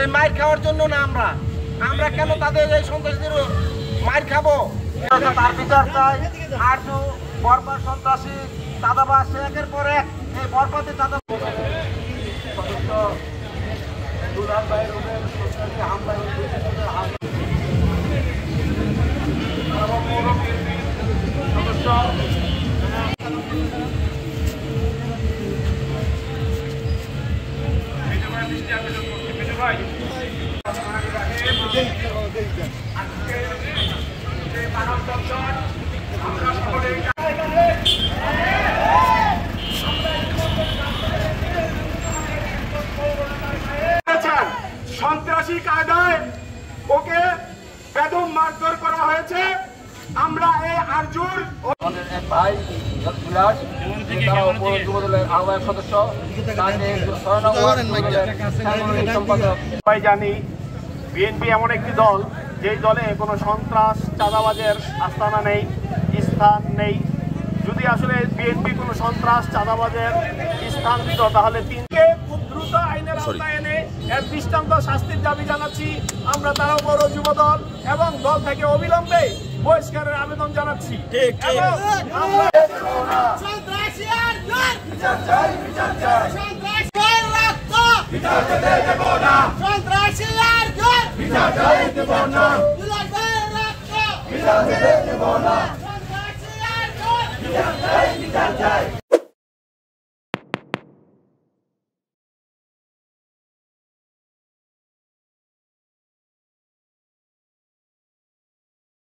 এই মাইর খাওয়ার জন্য না। আমরা কেন তাদের এই সন্ত্রাসীদের মাইর খাবো? তার বিচার চাই। আর তো বরবাদ সন্ত্রাসী চাঁদাবাজ সে একের পর এক এই বরবাদে চাঁদা সদস্য দুলাল ভাইয়ের হামলায় সদস্য সন্ত্রাসী কায়দায় ওকে বেদম মারধর করা হয়েছে। আমরা এই আরজুর ভাই আহ্বায়ক সদস্য সবাই জানি বিএনপি এমন একটি দল যেই দলে কোনো সন্ত্রাস চাঁদাবাজের আস্তানা নেই, স্থান নেই। যদি আসলে বিএনপি কোনো সন্ত্রাস চাঁদাবাজের স্থান দিত তাহলে তিনকে খুব দ্রুত আইনের আওতায় এনে এর দৃষ্টান্ত শাস্তির দাবি জানাচ্ছি। আমরা তারাও বড় যুব দল এবং দল থেকে অবিলম্বে বহিষ্কারের আবেদন জানাচ্ছি। সন্ত্রাসী